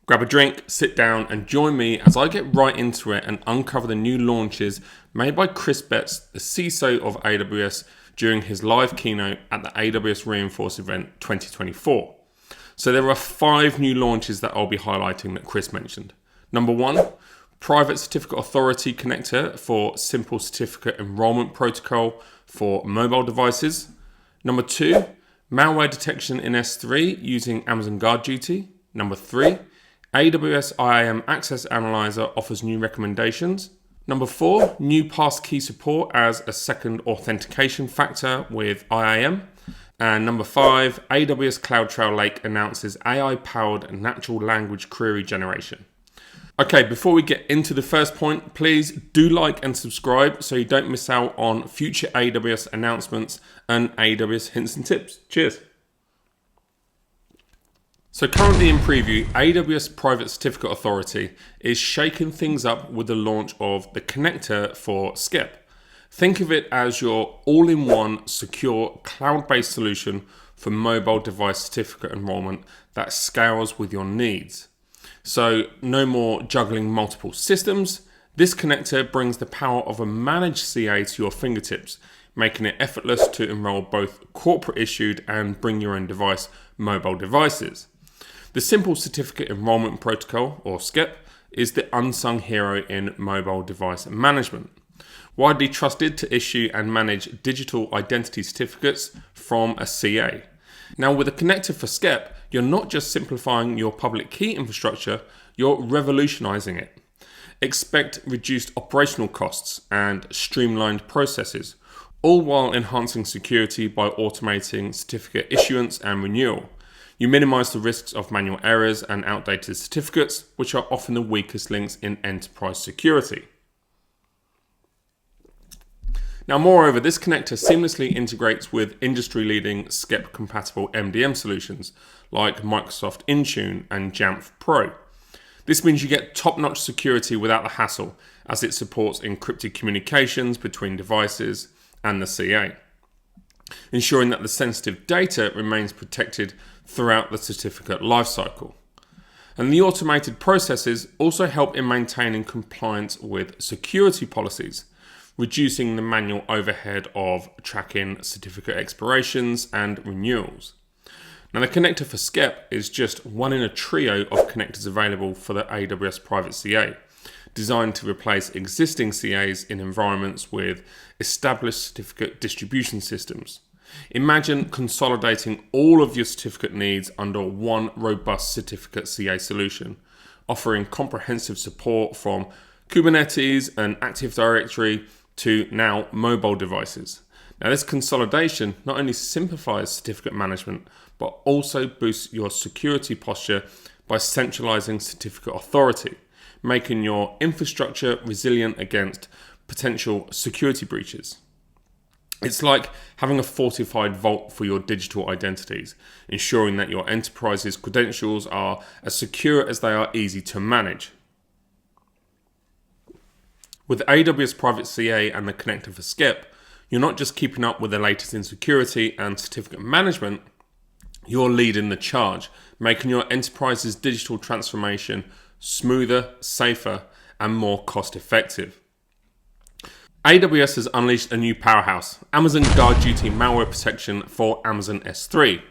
Grab a drink, sit down, and join me as I get right into it and uncover the new launches made by Chris Betz, the CISO of AWS, during his live keynote at the AWS Reinforce event 2024. So there are 5 new launches that I'll be highlighting that Chris mentioned. Number 1, Private Certificate Authority Connector for Simple Certificate Enrollment Protocol for mobile devices. Number 2, Malware Detection in S3 using Amazon GuardDuty. Number 3, AWS IAM Access Analyzer offers new recommendations. Number 4, new Passkey support as a second authentication factor with IAM. And number 5, AWS CloudTrail Lake announces AI-powered natural language query generation. Okay, before we get into the first point, please do like and subscribe so you don't miss out on future AWS announcements and AWS hints and tips. Cheers. So currently in preview, AWS Private Certificate Authority is shaking things up with the launch of the connector for SCEP. Think of it as your all-in-one secure cloud-based solution for mobile device certificate enrollment that scales with your needs. So no more juggling multiple systems. This connector brings the power of a managed CA to your fingertips, making it effortless to enroll both corporate issued and bring your own device mobile devices. The Simple Certificate Enrollment Protocol, or SCEP, is the unsung hero in mobile device management. Widely trusted to issue and manage digital identity certificates from a CA. Now with a connector for SCEP, you're not just simplifying your public key infrastructure, you're revolutionizing it. Expect reduced operational costs and streamlined processes, all while enhancing security by automating certificate issuance and renewal. You minimize the risks of manual errors and outdated certificates, which are often the weakest links in enterprise security. Now, moreover, this connector seamlessly integrates with industry-leading SCEP-compatible MDM solutions like Microsoft Intune and Jamf Pro. This means you get top-notch security without the hassle, as it supports encrypted communications between devices and the CA, ensuring that the sensitive data remains protected throughout the certificate lifecycle. And the automated processes also help in maintaining compliance with security policies, reducing the manual overhead of tracking certificate expirations and renewals. Now the connector for SCEP is just one in a trio of connectors available for the AWS Private CA, designed to replace existing CAs in environments with established certificate distribution systems. Imagine consolidating all of your certificate needs under one robust certificate CA solution, offering comprehensive support from Kubernetes and Active Directory to now mobile devices. Now this consolidation not only simplifies certificate management, but also boosts your security posture by centralizing certificate authority, making your infrastructure resilient against potential security breaches. It's like having a fortified vault for your digital identities, ensuring that your enterprise's credentials are as secure as they are easy to manage. With AWS Private CA and the connector for SCEP, you're not just keeping up with the latest in security and certificate management, you're leading the charge, making your enterprise's digital transformation smoother, safer, and more cost-effective. AWS has unleashed a new powerhouse, Amazon GuardDuty malware protection for Amazon S3.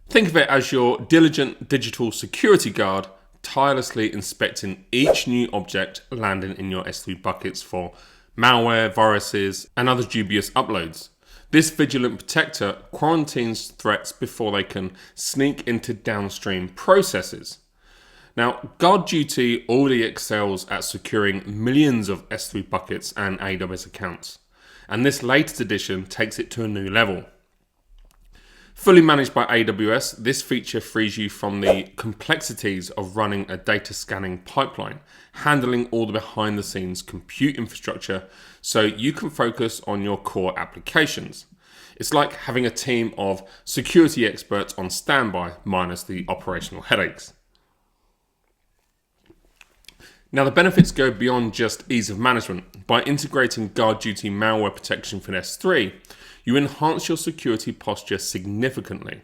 Think of it as your diligent digital security guard, tirelessly inspecting each new object landing in your S3 buckets for malware, viruses, and other dubious uploads. This vigilant protector quarantines threats before they can sneak into downstream processes. Now, GuardDuty already excels at securing millions of S3 buckets and AWS accounts, and this latest edition takes it to a new level. Fully managed by AWS, this feature frees you from the complexities of running a data scanning pipeline, handling all the behind-the-scenes compute infrastructure, so you can focus on your core applications. It's like having a team of security experts on standby, minus the operational headaches. Now, the benefits go beyond just ease of management. By integrating GuardDuty malware protection for S3, you enhance your security posture significantly.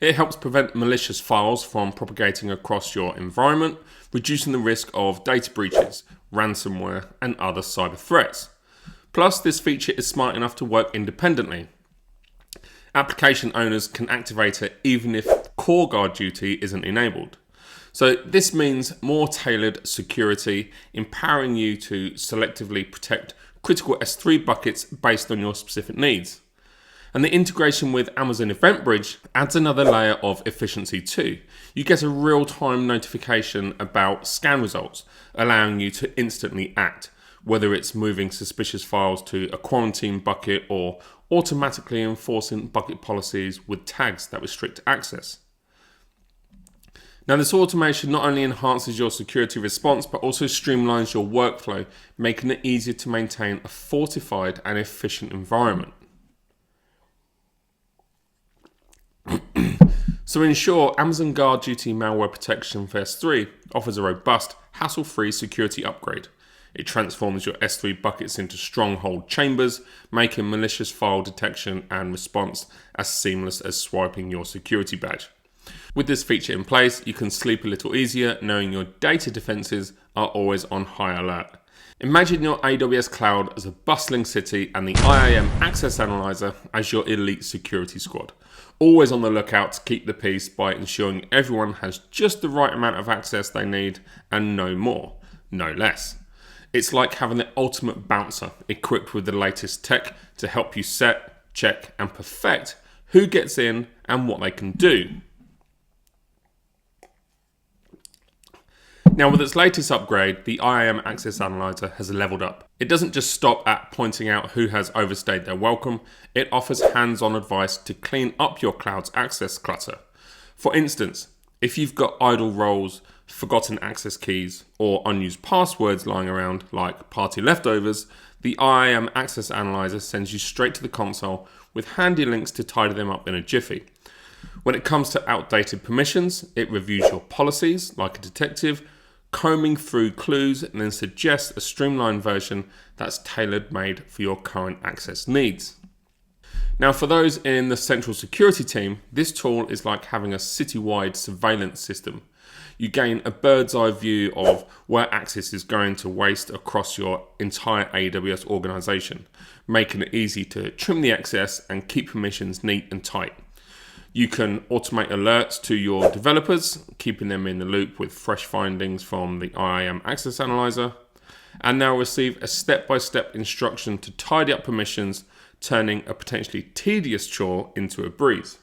It helps prevent malicious files from propagating across your environment, reducing the risk of data breaches, ransomware, and other cyber threats. Plus, this feature is smart enough to work independently. Application owners can activate it even if core GuardDuty isn't enabled. So this means more tailored security, empowering you to selectively protect critical S3 buckets based on your specific needs. And the integration with Amazon EventBridge adds another layer of efficiency too. You get a real-time notification about scan results, allowing you to instantly act, whether it's moving suspicious files to a quarantine bucket or automatically enforcing bucket policies with tags that restrict access. Now, this automation not only enhances your security response, but also streamlines your workflow, making it easier to maintain a fortified and efficient environment. So in short, Amazon GuardDuty Malware Protection for S3 offers a robust, hassle-free security upgrade. It transforms your S3 buckets into stronghold chambers, making malicious file detection and response as seamless as swiping your security badge. With this feature in place, you can sleep a little easier knowing your data defenses are always on high alert. Imagine your AWS cloud as a bustling city and the IAM Access Analyzer as your elite security squad. Always on the lookout to keep the peace by ensuring everyone has just the right amount of access they need and no more, no less. It's like having the ultimate bouncer equipped with the latest tech to help you set, check, and perfect who gets in and what they can do. Now, with its latest upgrade, the IAM Access Analyzer has leveled up. It doesn't just stop at pointing out who has overstayed their welcome, it offers hands-on advice to clean up your cloud's access clutter. For instance, if you've got idle roles, forgotten access keys, or unused passwords lying around like party leftovers, the IAM Access Analyzer sends you straight to the console with handy links to tidy them up in a jiffy. When it comes to outdated permissions, it reviews your policies like a detective, combing through clues and then suggests a streamlined version that's tailor-made for your current access needs. Now, for those in the central security team, this tool is like having a citywide surveillance system. You gain a bird's eye view of where access is going to waste across your entire AWS organization, making it easy to trim the excess and keep permissions neat and tight. You can automate alerts to your developers, keeping them in the loop with fresh findings from the IAM Access Analyzer, and now receive a step-by-step instruction to tidy up permissions, turning a potentially tedious chore into a breeze.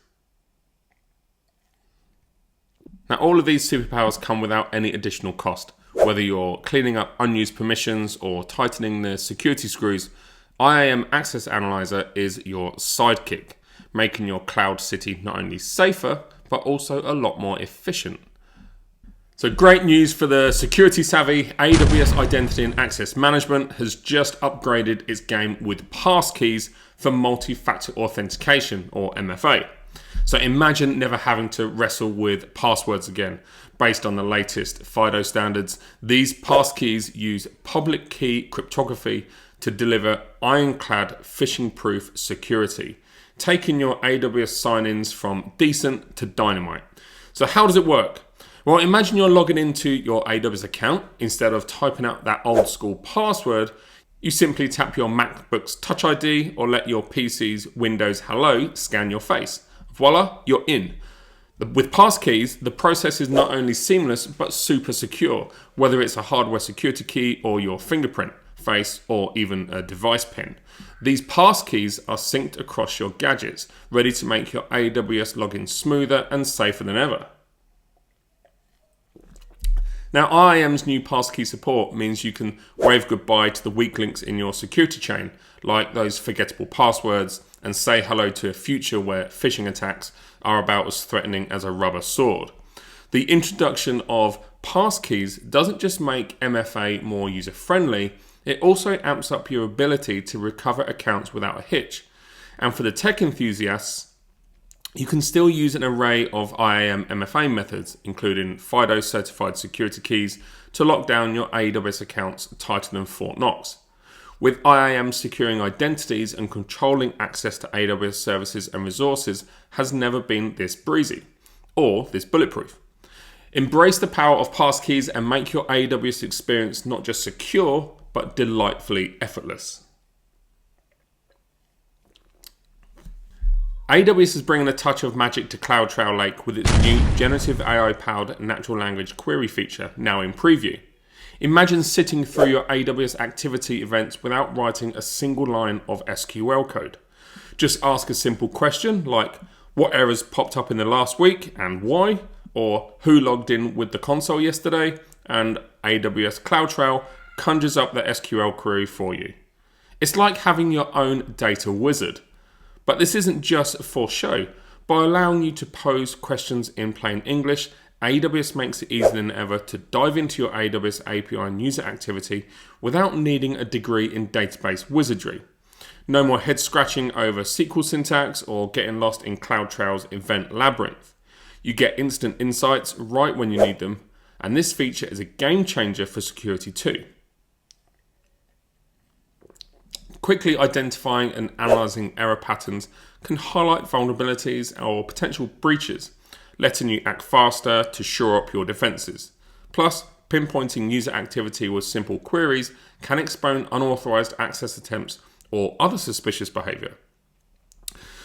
Now, all of these superpowers come without any additional cost. Whether you're cleaning up unused permissions or tightening the security screws, IAM Access Analyzer is your sidekick, making your cloud city not only safer, but also a lot more efficient. So great news for the security savvy. AWS Identity and Access Management has just upgraded its game with passkeys for multi-factor authentication, or MFA. So imagine never having to wrestle with passwords again. Based on the latest FIDO standards, these passkeys use public key cryptography to deliver ironclad phishing-proof security, taking your AWS sign-ins from decent to dynamite. So how does it work? Well, imagine you're logging into your AWS account. Instead of typing out that old school password, you simply tap your MacBook's Touch ID or let your PC's Windows Hello scan your face. Voila, you're in. With passkeys, the process is not only seamless, but super secure, whether it's a hardware security key or your fingerprint, face, or even a device pin. These passkeys are synced across your gadgets, ready to make your AWS login smoother and safer than ever. Now, IAM's new passkey support means you can wave goodbye to the weak links in your security chain, like those forgettable passwords, and say hello to a future where phishing attacks are about as threatening as a rubber sword. The introduction of passkeys doesn't just make MFA more user-friendly, it also amps up your ability to recover accounts without a hitch. And for the tech enthusiasts, you can still use an array of IAM MFA methods, including FIDO certified security keys, to lock down your AWS accounts tighter than Fort Knox. With IAM securing identities and controlling access to AWS services and resources has never been this breezy. or this bulletproof. Embrace the power of passkeys and make your AWS experience not just secure, but delightfully effortless. AWS is bringing a touch of magic to CloudTrail Lake with its new generative AI-powered natural language query feature now in preview. Imagine sitting through your AWS activity events without writing a single line of SQL code. Just ask a simple question like, what errors popped up in the last week and why? Or who logged in with the console yesterday? And AWS CloudTrail conjures up the SQL query for you. It's like having your own data wizard. But this isn't just for show. By allowing you to pose questions in plain English, AWS makes it easier than ever to dive into your AWS API and user activity without needing a degree in database wizardry. No more head scratching over SQL syntax or getting lost in CloudTrail's event labyrinth. You get instant insights right when you need them, and this feature is a game changer for security too. Quickly identifying and analyzing error patterns can highlight vulnerabilities or potential breaches, letting you act faster to shore up your defenses. Plus, pinpointing user activity with simple queries can expose unauthorized access attempts or other suspicious behavior.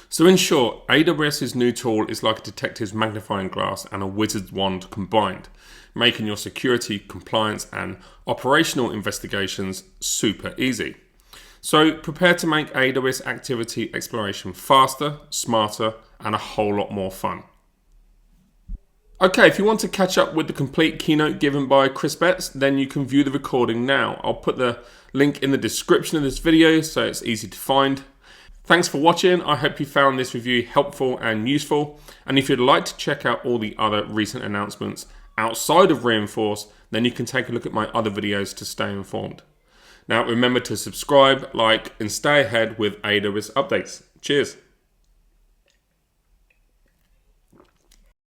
So in short, AWS's new tool is like a detective's magnifying glass and a wizard's wand combined, making your security, compliance, and operational investigations super easy. So prepare to make AWS activity exploration faster, smarter, and a whole lot more fun. Okay, if you want to catch up with the complete keynote given by Chris Betz, then you can view the recording now. I'll put the link in the description of this video so it's easy to find. Thanks for watching. I hope you found this review helpful and useful. And if you'd like to check out all the other recent announcements outside of Inforce, then you can take a look at my other videos to stay informed. Now remember to subscribe, like, and stay ahead with AWS updates. Cheers.